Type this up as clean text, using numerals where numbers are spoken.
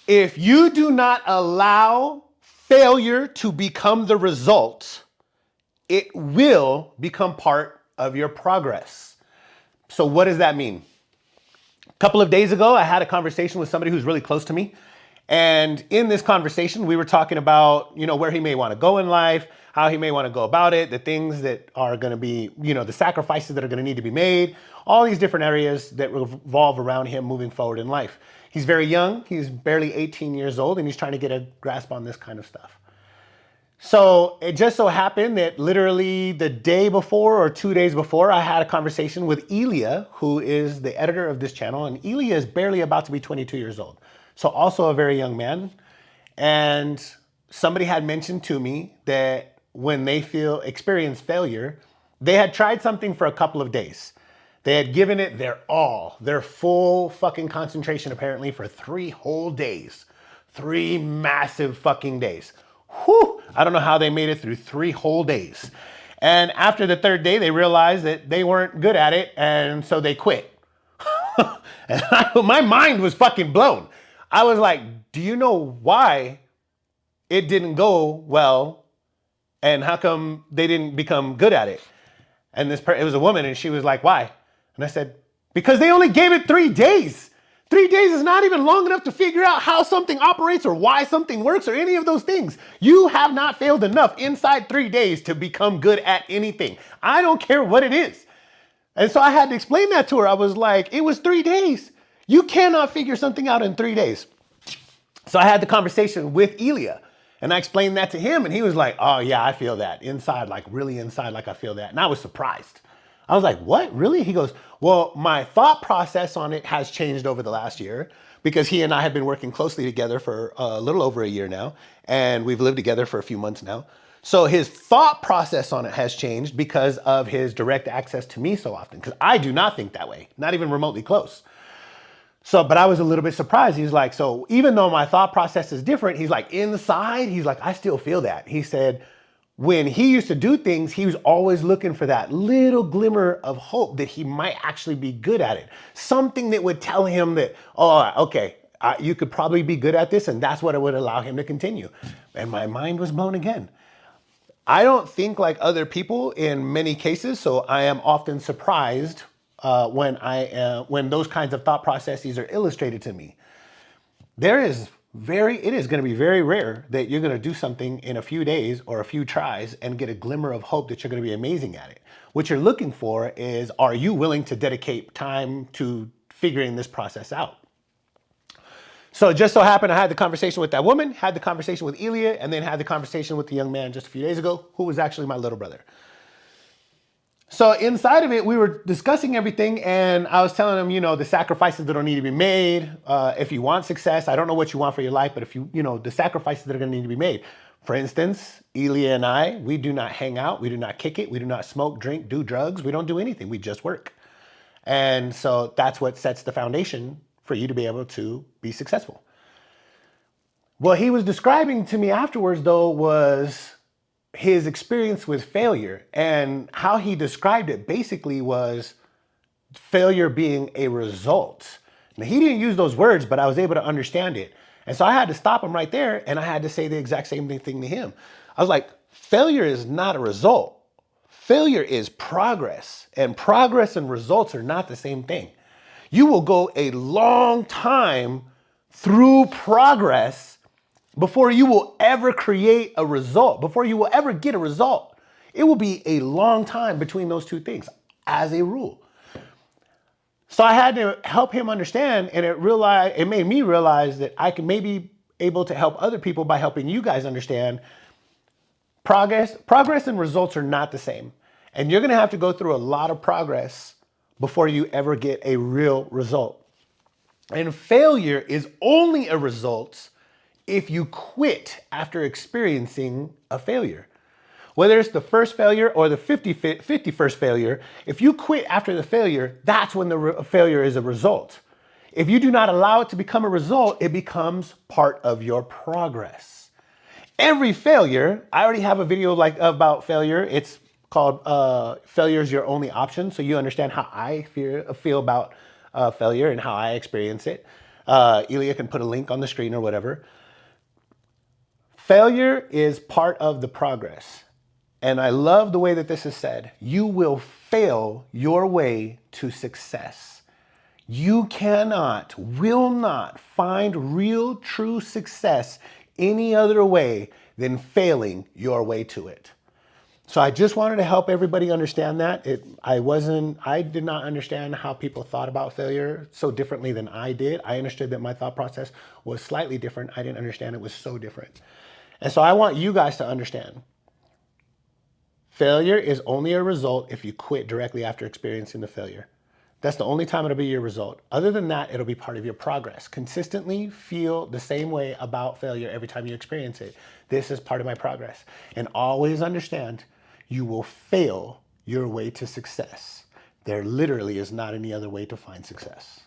If you do not allow failure to become the result, it will become part of your progress. So what does that mean? A couple of days ago, I had a conversation with somebody who's really close to me. And in this conversation, we were talking about, where he may want to go in life, how he may want to go about it, the things that are going to be, the sacrifices that are going to need to be made, all these different areas that revolve around him moving forward in life. He's very young. He's barely 18 years old, and he's trying to get a grasp on this kind of stuff. So it just so happened that literally the day before or 2 days before, I had a conversation with Elia, who is the editor of this channel. And Elia is barely about to be 22 years old. So also a very young man. And somebody had mentioned to me that when they experience failure, they had tried something for a couple of days. They had given it their all, their full fucking concentration apparently for 3 whole days. 3 massive fucking days. Whew, I don't know how they made it through 3 whole days. And after the 3rd day, they realized that they weren't good at it, and so they quit. And my mind was fucking blown. I was like, do you know why it didn't go well, and how come they didn't become good at it? And it was a woman, and she was like, why? And I said, because they only gave it 3 days. 3 days is not even long enough to figure out how something operates or why something works or any of those things. You have not failed enough inside 3 days to become good at anything. I don't care what it is. And so I had to explain that to her. I was like, it was 3 days. You cannot figure something out in 3 days. So I had the conversation with Elia, and I explained that to him, and he was like, oh yeah, I feel that inside, like really inside, like I feel that. And I was surprised. I was like, what, really? He goes, well, my thought process on it has changed over the last year because he and I have been working closely together for a little over a year now, and we've lived together for a few months now. So his thought process on it has changed because of his direct access to me so often, because I do not think that way, not even remotely close. So, but I was a little bit surprised. He's like, so even though my thought process is different, he's like, inside, he's like, I still feel that. He said, when he used to do things, he was always looking for that little glimmer of hope that he might actually be good at it. Something that would tell him that, oh, okay, you could probably be good at this, and that's what it would allow him to continue. And my mind was blown again. I don't think like other people in many cases, so I am often surprised when those kinds of thought processes are illustrated to me. It is going to be very rare that you're going to do something in a few days or a few tries and get a glimmer of hope that you're going to be amazing at it. What you're looking for is, are you willing to dedicate time to figuring this process out? So it just so happened I had the conversation with that woman, had the conversation with Elia, and then had the conversation with the young man just a few days ago, who was actually my little brother. So inside of it, we were discussing everything, and I was telling him, the sacrifices that will need to be made. If you want success, I don't know what you want for your life, but if the sacrifices that are going to need to be made. For instance, Elia and I, we do not hang out, we do not kick it, we do not smoke, drink, do drugs, we don't do anything, we just work. And so that's what sets the foundation for you to be able to be successful. What he was describing to me afterwards, though, was his experience with failure, and how he described it basically was failure being a result. Now, he didn't use those words, but I was able to understand it. And so I had to stop him right there, and I had to say the exact same thing to him. I was like, failure is not a result. Failure is progress, and progress and results are not the same thing. You will go a long time through progress before you will ever create a result, before you will ever get a result. It will be a long time between those two things, as a rule. So I had to help him understand, and it made me realize that I can maybe able to help other people by helping you guys understand progress and results are not the same. And you're gonna have to go through a lot of progress before you ever get a real result. And failure is only a result if you quit after experiencing a failure. Whether it's the first failure or the 51st failure, if you quit after the failure, that's when the failure is a result. If you do not allow it to become a result, it becomes part of your progress. Every failure, I already have a video about failure. It's called Failure is Your Only Option, so you understand how I feel about failure and how I experience it. Elia can put a link on the screen or whatever. Failure is part of the progress. And I love the way that this is said. You will fail your way to success. You cannot, will not find real, true success any other way than failing your way to it. So I just wanted to help everybody understand that. I did not understand how people thought about failure so differently than I did. I understood that my thought process was slightly different. I didn't understand it was so different. And so I want you guys to understand. Failure is only a result if you quit directly after experiencing the failure. That's the only time it'll be your result. Other than that, it'll be part of your progress. Consistently feel the same way about failure every time you experience it. This is part of my progress. And always understand, you will fail your way to success. There literally is not any other way to find success.